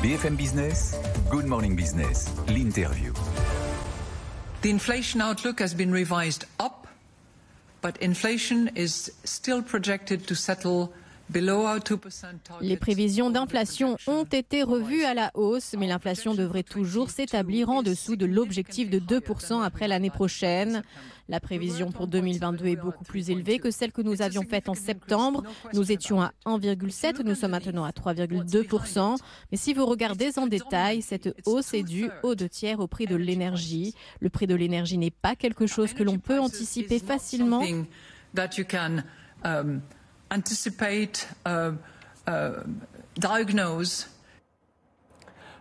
BFM Business, Good Morning Business, l'interview. The inflation outlook has been revised up, but inflation is still projected to settle below our 2% target. Les prévisions d'inflation ont été revues à la hausse, mais l'inflation devrait toujours s'établir en dessous de l'objectif de 2% après l'année prochaine. La prévision pour 2022 est beaucoup plus élevée que celle que nous avions faite en septembre. Nous étions à 1,7%, nous sommes maintenant à 3,2%. Mais si vous regardez en détail, cette hausse est due aux 2/3 au prix de l'énergie. Le prix de l'énergie n'est pas quelque chose que l'on peut anticiper facilement.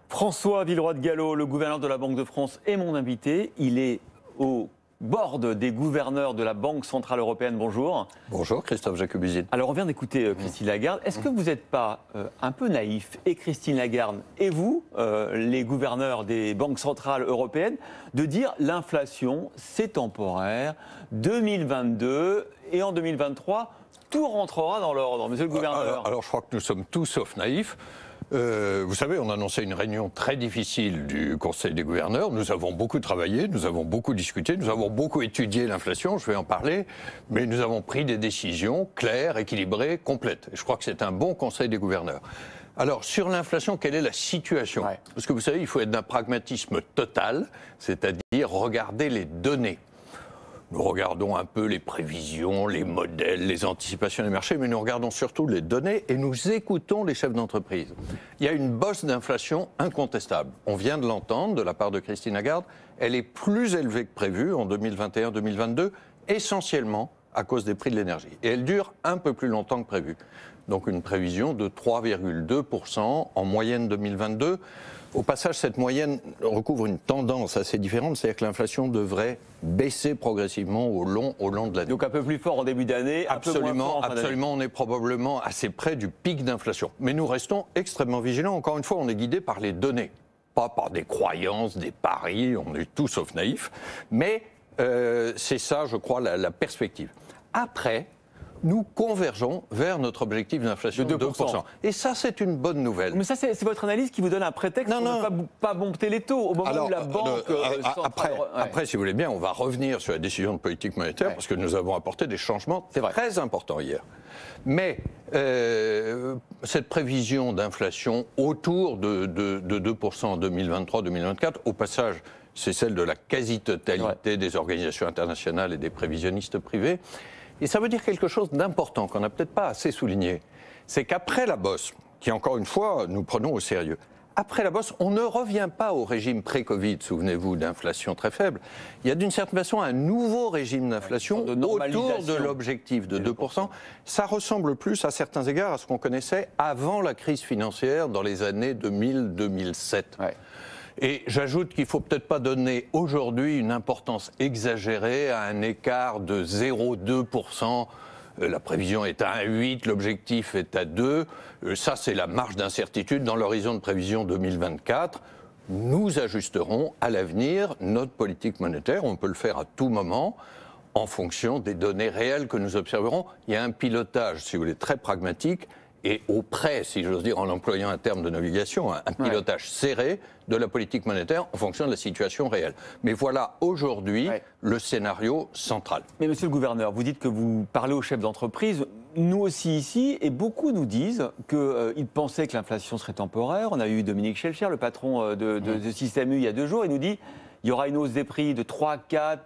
François Villeroy de Galhau, le gouverneur de la Banque de France, est mon invité. Il est au board des gouverneurs de la Banque Centrale Européenne. Bonjour. Bonjour, Christophe Jacobusine. Alors, on vient d'écouter Christine Lagarde. Est-ce que vous n'êtes pas un peu naïf, et Christine Lagarde, et vous, les gouverneurs des banques centrales européennes, de dire l'inflation, c'est temporaire, 2022 et en 2023, tout rentrera dans l'ordre, monsieur le gouverneur? Alors, je crois que nous sommes tous sauf naïfs. Vous savez, on a annoncé une réunion très difficile du Conseil des gouverneurs. Nous avons beaucoup travaillé, nous avons beaucoup discuté, nous avons beaucoup étudié l'inflation, je vais en parler, mais nous avons pris des décisions claires, équilibrées, complètes. Et je crois que c'est un bon Conseil des gouverneurs. Alors, sur l'inflation, quelle est la situation? Parce que vous savez, il faut être d'un pragmatisme total, c'est-à-dire regarder les données. Nous regardons un peu les prévisions, les modèles, les anticipations des marchés, mais nous regardons surtout les données et nous écoutons les chefs d'entreprise. Il y a une bosse d'inflation incontestable. On vient de l'entendre de la part de Christine Lagarde. Elle est plus élevée que prévu en 2021-2022, essentiellement à cause des prix de l'énergie. Et elle dure un peu plus longtemps que prévu. Donc une prévision de 3,2% en moyenne 2022. Au passage, cette moyenne recouvre une tendance assez différente, c'est-à-dire que l'inflation devrait baisser progressivement au long de l'année. Donc un peu plus fort en début d'année, absolument, on est probablement assez près du pic d'inflation. Mais nous restons extrêmement vigilants. Encore une fois, on est guidé par les données, pas par des croyances, des paris, on est tout sauf naïfs. Mais c'est ça, je crois, la perspective. Après, nous convergeons vers notre objectif d'inflation de 2%. Et ça, c'est une bonne nouvelle. Mais ça, c'est votre analyse qui vous donne un prétexte pour ne pas monter les taux au moment où la banque... Après, si vous voulez bien, on va revenir sur la décision de politique monétaire parce que nous avons apporté des changements très importants hier. Mais cette prévision d'inflation autour de 2% en 2023-2024, au passage, c'est celle de la quasi-totalité des organisations internationales et des prévisionnistes privés. Et ça veut dire quelque chose d'important qu'on n'a peut-être pas assez souligné. C'est qu'après la bosse, qui encore une fois nous prenons au sérieux, après la bosse, on ne revient pas au régime pré-Covid, souvenez-vous, d'inflation très faible. Il y a d'une certaine façon un nouveau régime d'inflation autour de l'objectif de 2%. Ça ressemble plus à certains égards à ce qu'on connaissait avant la crise financière dans les années 2000-2007. Et j'ajoute qu'il ne faut peut-être pas donner aujourd'hui une importance exagérée à un écart de 0,2%. La prévision est à 1,8, l'objectif est à 2. Ça, c'est la marge d'incertitude dans l'horizon de prévision 2024. Nous ajusterons à l'avenir notre politique monétaire. On peut le faire à tout moment en fonction des données réelles que nous observerons. Il y a un pilotage, si vous voulez, très pragmatique et auprès, si j'ose dire, en employant un terme de navigation, un pilotage serré de la politique monétaire en fonction de la situation réelle. Mais voilà aujourd'hui le scénario central. Mais monsieur le gouverneur, vous dites que vous parlez aux chefs d'entreprise. Nous aussi ici, et beaucoup nous disent qu'ils pensaient que l'inflation serait temporaire. On a eu Dominique Schelcher, le patron de Système U, il y a 2 jours. Il nous dit qu'il y aura une hausse des prix de 3-4%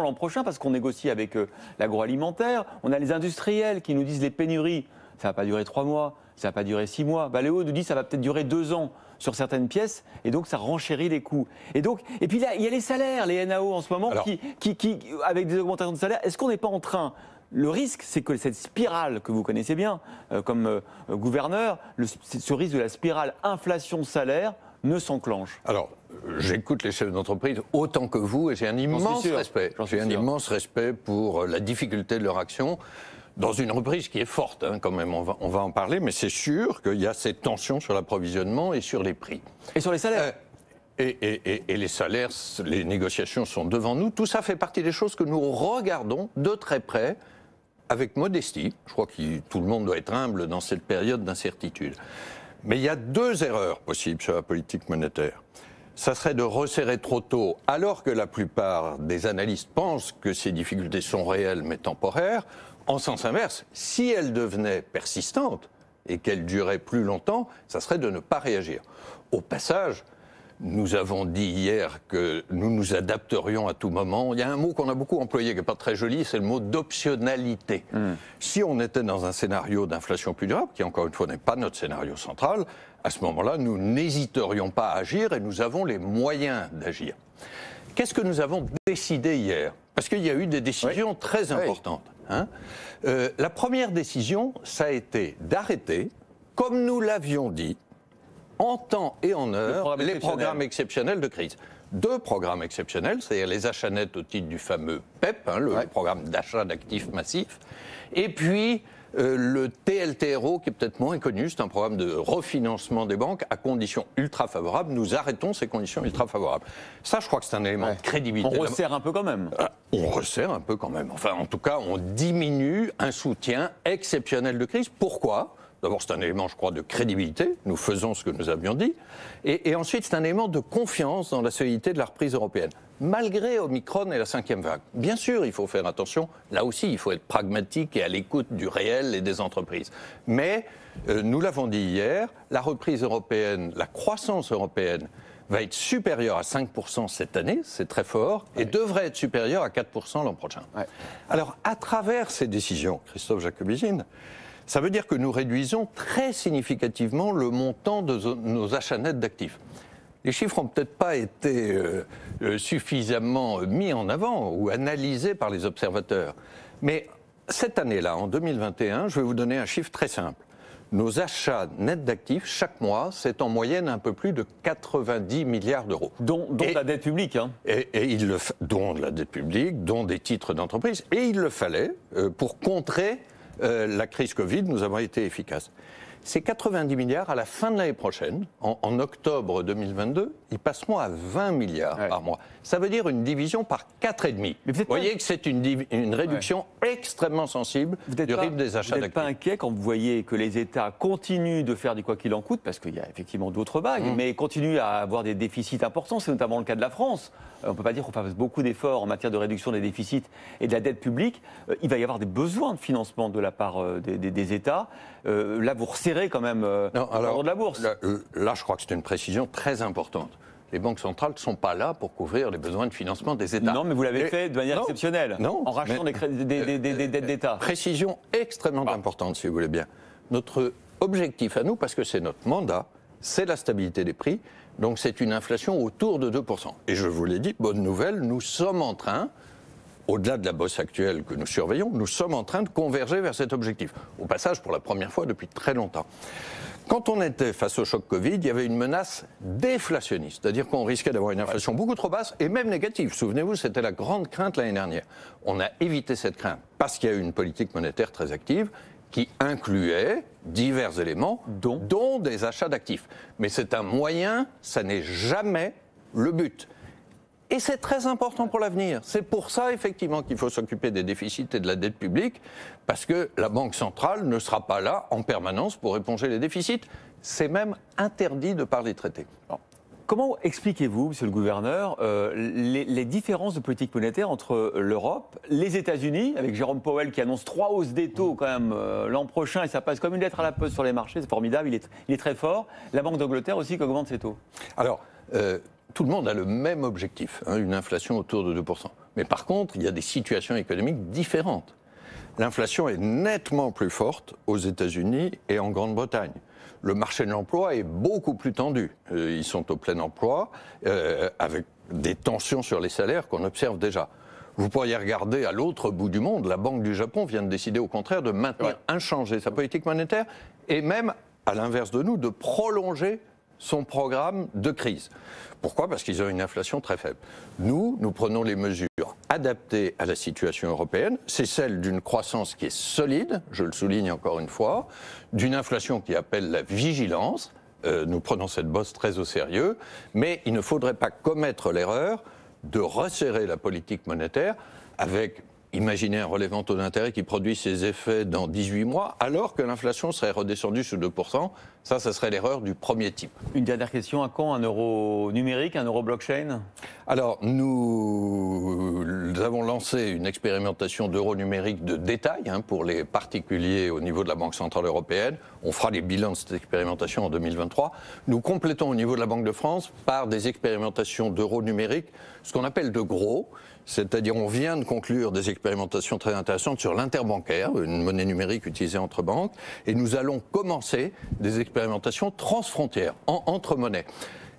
l'an prochain parce qu'on négocie avec l'agroalimentaire. On a les industriels qui nous disent les pénuries. Ça ne va pas durer 3 mois, ça ne va pas durer 6 mois. Léo nous dit que ça va peut-être durer 2 ans sur certaines pièces, et donc ça renchérit les coûts. Et puis là, il y a les salaires, les NAO en ce moment, qui avec des augmentations de salaire, est-ce qu'on n'est pas en train... Le risque, c'est que cette spirale que vous connaissez bien comme gouverneur, ce risque de la spirale inflation-salaire ne s'enclenche. Alors, j'écoute les chefs d'entreprise autant que vous, et j'ai un immense respect. J'ai un immense respect pour la difficulté de leur action. Dans une reprise qui est forte, quand même, on va en parler, mais c'est sûr qu'il y a cette tension sur l'approvisionnement et sur les prix. Et sur les salaires et les salaires, les négociations sont devant nous. Tout ça fait partie des choses que nous regardons de très près, avec modestie. Je crois que tout le monde doit être humble dans cette période d'incertitude. Mais il y a 2 erreurs possibles sur la politique monétaire. Ça serait de resserrer trop tôt, alors que la plupart des analystes pensent que ces difficultés sont réelles mais temporaires. En sens inverse, si elles devenaient persistantes et qu'elles duraient plus longtemps, ça serait de ne pas réagir. Au passage, nous avons dit hier que nous nous adapterions à tout moment. Il y a un mot qu'on a beaucoup employé, qui n'est pas très joli, c'est le mot d'optionnalité. Si on était dans un scénario d'inflation plus durable, qui encore une fois n'est pas notre scénario central, à ce moment-là, nous n'hésiterions pas à agir et nous avons les moyens d'agir. Qu'est-ce que nous avons décidé hier? Parce qu'il y a eu des décisions très importantes. Hein. La première décision, ça a été d'arrêter, comme nous l'avions dit, en temps et en heure, les programmes exceptionnels de crise. 2 programmes exceptionnels, c'est-à-dire les achats nets au titre du fameux PEP, le programme d'achat d'actifs massifs, et puis le TLTRO, qui est peut-être moins connu, c'est un programme de refinancement des banques à conditions ultra favorables. Nous arrêtons ces conditions ultra favorables. Ça, je crois que c'est un élément de crédibilité. On resserre un peu quand même. On resserre un peu quand même. Enfin, en tout cas, on diminue un soutien exceptionnel de crise. Pourquoi ? D'abord, c'est un élément, je crois, de crédibilité. Nous faisons ce que nous avions dit. Et ensuite, c'est un élément de confiance dans la solidité de la reprise européenne. Malgré Omicron et la 5e vague. Bien sûr, il faut faire attention. Là aussi, il faut être pragmatique et à l'écoute du réel et des entreprises. Mais, nous l'avons dit hier, la reprise européenne, la croissance européenne va être supérieure à 5% cette année, c'est très fort, et devrait être supérieure à 4% l'an prochain. Alors, à travers ces décisions, Christophe Jacobizine, ça veut dire que nous réduisons très significativement le montant de nos achats nets d'actifs. Les chiffres n'ont peut-être pas été suffisamment mis en avant ou analysés par les observateurs. Mais cette année-là, en 2021, je vais vous donner un chiffre très simple. Nos achats nets d'actifs, chaque mois, c'est en moyenne un peu plus de 90 milliards d'euros. Dont la dette publique. Hein. Dont de la dette publique, dont des titres d'entreprise. Et il le fallait pour contrer la crise Covid, nous avons été efficaces. Ces 90 milliards, à la fin de l'année prochaine, en octobre 2022, ils passeront à 20 milliards par mois. Ça veut dire une division par 4,5. Vous voyez que c'est une réduction extrêmement sensible du rythme des achats d'actifs. Vous n'êtes pas inquiet quand vous voyez que les États continuent de faire du quoi qu'il en coûte, parce qu'il y a effectivement d'autres vagues, mais continuent à avoir des déficits importants, c'est notamment le cas de la France. On ne peut pas dire qu'on fasse beaucoup d'efforts en matière de réduction des déficits et de la dette publique. Il va y avoir des besoins de financement de la part des États. Là, vous resserrez quand même le de la bourse. Là, je crois que c'est une précision très importante. Les banques centrales ne sont pas là pour couvrir les besoins de financement des États. Non, mais vous l'avez fait de manière exceptionnelle, en rachetant des dettes d'État. Précision extrêmement importante, si vous voulez bien. Notre objectif à nous, parce que c'est notre mandat, c'est la stabilité des prix. Donc c'est une inflation autour de 2%. Et je vous l'ai dit, bonne nouvelle, nous sommes en train, au-delà de la bosse actuelle que nous surveillons, nous sommes en train de converger vers cet objectif. Au passage, pour la première fois depuis très longtemps. Quand on était face au choc Covid, il y avait une menace déflationniste, c'est-à-dire qu'on risquait d'avoir une inflation beaucoup trop basse et même négative. Souvenez-vous, c'était la grande crainte l'année dernière. On a évité cette crainte parce qu'il y a eu une politique monétaire très active qui incluait divers éléments, dont des achats d'actifs. Mais c'est un moyen, ça n'est jamais le but. Et c'est très important pour l'avenir. C'est pour ça, effectivement, qu'il faut s'occuper des déficits et de la dette publique, parce que la Banque centrale ne sera pas là en permanence pour éponger les déficits. C'est même interdit de par les traités. Alors, comment expliquez-vous, monsieur le gouverneur, les différences de politique monétaire entre l'Europe, les États-Unis, avec Jérôme Powell qui annonce 3 hausses des taux quand même l'an prochain, et ça passe comme une lettre à la poste sur les marchés, c'est formidable, il est très fort. La Banque d'Angleterre aussi qui augmente ses taux. Alors, tout le monde a le même objectif, une inflation autour de 2%. Mais par contre, il y a des situations économiques différentes. L'inflation est nettement plus forte aux États-Unis et en Grande-Bretagne. Le marché de l'emploi est beaucoup plus tendu. Ils sont au plein emploi, avec des tensions sur les salaires qu'on observe déjà. Vous pourriez regarder à l'autre bout du monde, la Banque du Japon vient de décider au contraire de maintenir inchangée sa politique monétaire et même, à l'inverse de nous, de prolonger son programme de crise. Pourquoi ? Parce qu'ils ont une inflation très faible. Nous prenons les mesures adaptées à la situation européenne. C'est celle d'une croissance qui est solide, je le souligne encore une fois, d'une inflation qui appelle la vigilance. Nous prenons cette bosse très au sérieux, mais il ne faudrait pas commettre l'erreur de resserrer la politique monétaire avec imaginer un relèvement de taux d'intérêt qui produit ses effets dans 18 mois, alors que l'inflation serait redescendue sous 2%. Ça serait l'erreur du premier type. Une dernière question, à quand un euro numérique, un euro blockchain? Alors, nous avons lancé une expérimentation d'euro numérique de détail pour les particuliers au niveau de la Banque Centrale Européenne. On fera les bilans de cette expérimentation en 2023. Nous complétons au niveau de la Banque de France par des expérimentations d'euro numérique, ce qu'on appelle de gros. C'est-à-dire, on vient de conclure des expérimentations très intéressantes sur l'interbancaire, une monnaie numérique utilisée entre banques, et nous allons commencer des expérimentations transfrontières, entre monnaies.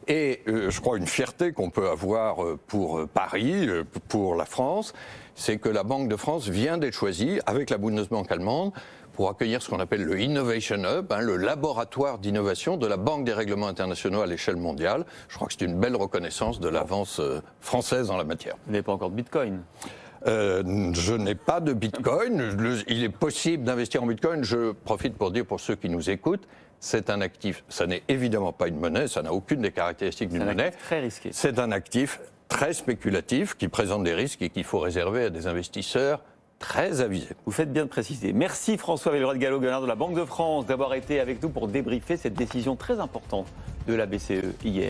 Et je crois une fierté qu'on peut avoir pour Paris, pour la France, c'est que la Banque de France vient d'être choisie, avec la Bundesbank allemande, pour accueillir ce qu'on appelle le Innovation Hub, le laboratoire d'innovation de la Banque des règlements internationaux à l'échelle mondiale. Je crois que c'est une belle reconnaissance de l'avance française en la matière. Vous n'avez pas encore de Bitcoin? Je n'ai pas de Bitcoin. Il est possible d'investir en Bitcoin. Je profite pour dire pour ceux qui nous écoutent, c'est un actif. Ça n'est évidemment pas une monnaie, ça n'a aucune des caractéristiques d'une monnaie. C'est très risqué. C'est un actif très spéculatif qui présente des risques et qu'il faut réserver à des investisseurs très avisés. Vous faites bien de préciser. Merci François Villeroy de Gallo-Guenard de la Banque de France d'avoir été avec nous pour débriefer cette décision très importante de la BCE hier.